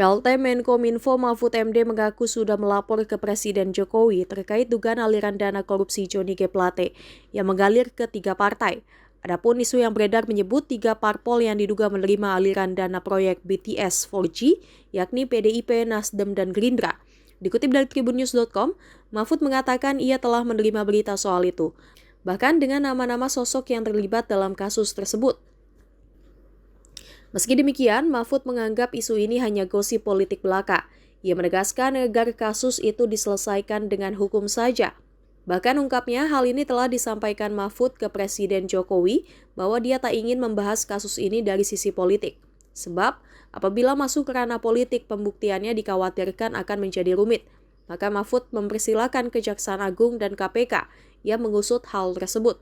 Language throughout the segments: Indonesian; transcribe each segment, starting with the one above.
PLT Menkominfo Mahfud MD mengaku sudah melapor ke Presiden Jokowi terkait dugaan aliran dana korupsi Johnny G. Plate yang mengalir ke 3 partai. Adapun isu yang beredar menyebut 3 parpol yang diduga menerima aliran dana proyek BTS 4G, yakni PDIP, Nasdem, dan Gerindra. Dikutip dari tribunnews.com, Mahfud mengatakan ia telah menerima berita soal itu, bahkan dengan nama-nama sosok yang terlibat dalam kasus tersebut. Meski demikian, Mahfud menganggap isu ini hanya gosip politik belaka. Ia menegaskan agar kasus itu diselesaikan dengan hukum saja. Bahkan ungkapnya hal ini telah disampaikan Mahfud ke Presiden Jokowi bahwa dia tak ingin membahas kasus ini dari sisi politik. Sebab, apabila masuk ke ranah politik, pembuktiannya dikhawatirkan akan menjadi rumit. Maka Mahfud mempersilahkan Kejaksaan Agung dan KPK yang mengusut hal tersebut.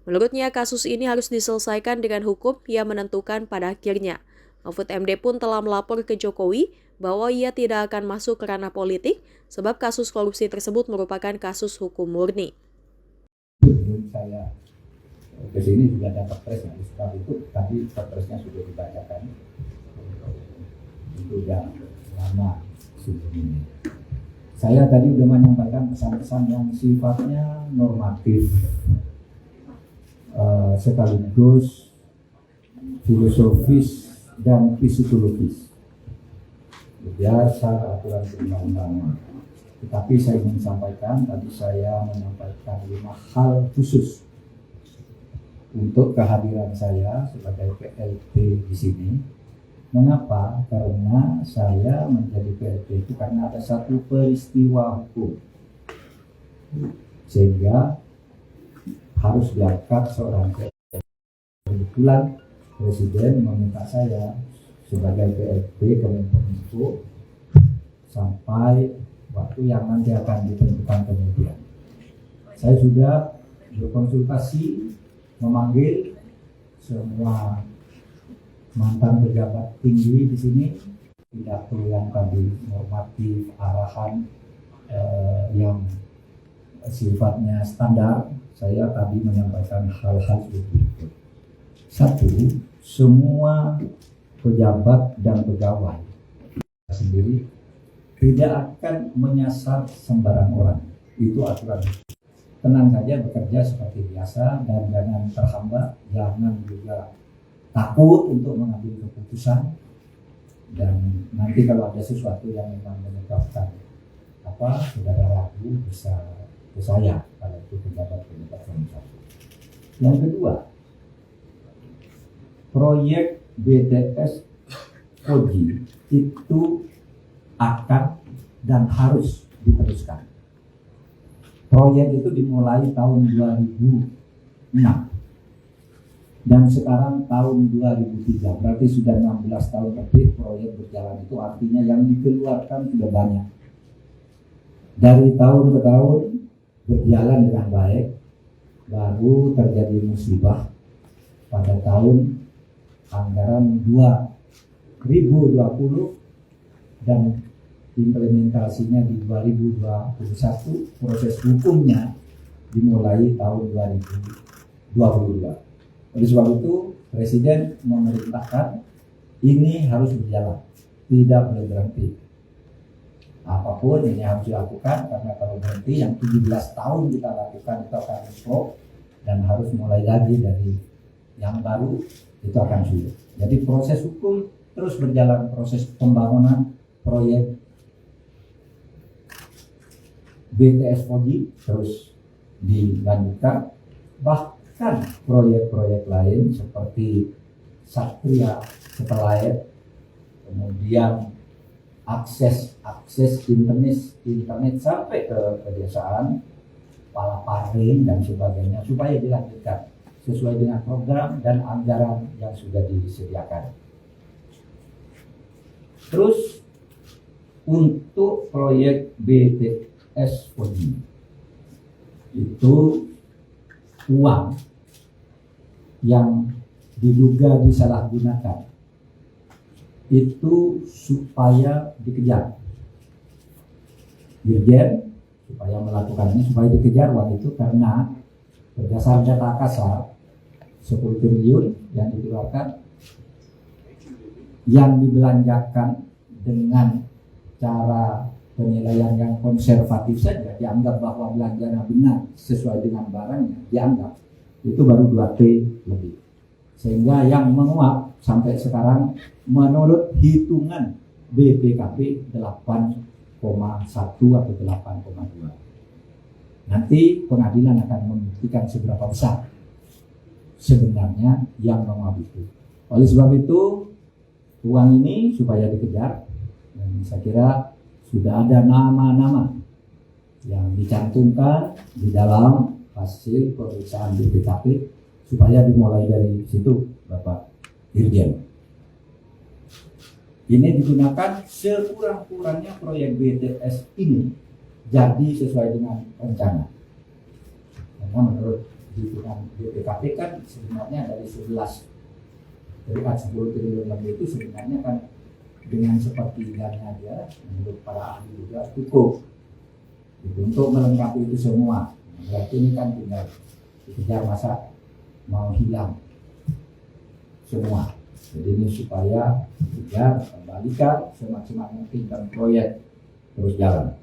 Menurutnya, kasus ini harus diselesaikan dengan hukum yang menentukan pada akhirnya. Mahfud MD pun telah melapor ke Jokowi bahwa ia tidak akan masuk ke ranah politik sebab kasus korupsi tersebut merupakan kasus hukum murni. Saya ke sini sudah ada perpres, sebab itu tadi perpresnya sudah dibacakan. Itu sudah lama sebelumnya. Saya tadi sudah menyampaikan pesan-pesan yang sifatnya normatif, sekaligus filosofis dan psikologis, biasa aturan perundang-undangan. Tetapi saya ingin sampaikan, tadi saya menyampaikan 5 hal khusus untuk kehadiran saya sebagai PLT di sini. Mengapa? Karena saya menjadi PLT itu karena ada satu peristiwa hukum sehingga harus diangkat seorang PLT. Kebetulan Presiden meminta saya sebagai PLT Kemenkominfo sampai waktu yang nanti akan ditentukan kemudian. Saya sudah berkonsultasi, memanggil semua mantan pejabat tinggi di sini, pidato yang tadi normatif, arahan yang sifatnya standar. Saya tadi menyampaikan hal-hal seperti itu. 1, semua pejabat dan pegawai sendiri tidak akan menyasar sembarang orang. Itu aturan. Tenang saja bekerja seperti biasa dan jangan terhambat, jangan juga takut untuk mengambil keputusan. Dan nanti kalau ada sesuatu yang memang menyebabkan saudara ragu bisa ke saya kalau itu pejabat-pejabat organisasi. Yang kedua, proyek BTS 4G itu akan dan harus diteruskan. Proyek itu dimulai tahun 2006 dan sekarang tahun 2003, berarti sudah 16 tahun lebih proyek berjalan. Itu artinya yang dikeluarkan sudah banyak. Dari tahun ke tahun berjalan dengan baik, baru terjadi musibah pada tahun anggaran 2020 dan implementasinya di 2021, proses hukumnya dimulai tahun 2022. Oleh sebab itu Presiden memerintahkan ini harus berjalan, tidak boleh berhenti. Apapun ini harus dilakukan, karena kalau berhenti yang 17 tahun kita lakukan itu akan stop dan harus mulai lagi dari yang baru, itu akan sulit. Jadi proses hukum terus berjalan, proses pembangunan proyek BTS 4G terus dilanjutkan, bahkan proyek-proyek lain seperti Satria Setelait, kemudian akses internet sampai ke pedesaan, Palaparing dan sebagainya, supaya dilanjutkan sesuai dengan program dan anggaran yang sudah disediakan. Terus untuk proyek BTS 4G itu uang yang diduga disalahgunakan itu supaya dikejar. Dirjen supaya melakukannya, supaya dikejar uang itu, karena berdasar data kasar 10 triliun yang dikeluarkan yang dibelanjakan dengan cara penilaian yang konservatif saja, dianggap bahwa belanjanya benar sesuai dengan barangnya, dianggap itu baru 2T lebih. Sehingga yang menguap sampai sekarang menurut hitungan BPKP 8,1 atau 8,2. Nanti pengadilan akan membuktikan seberapa besar sebenarnya yang menguap itu. Oleh sebab itu, uang ini supaya dikejar, dan saya kira sudah ada nama-nama yang dicantumkan di dalam hasil pemeriksaan BPKP supaya dimulai dari situ, Bapak Dirjen. Ini digunakan sekurang-kurangnya proyek BTS ini jadi sesuai dengan rencana. Karena menurut hitungan BPKP kan sebenarnya dari 10 triliun lebih itu sebenarnya kan dengan sepertiganya aja menurut para ahli juga cukup untuk melengkapi itu semua. Berarti ini kan tinggal dikejar, masa mau hilang semua. Jadi ini supaya dikejar, kembalikan semaksimal mungkin dan proyek terus jalan.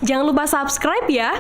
Jangan lupa subscribe ya.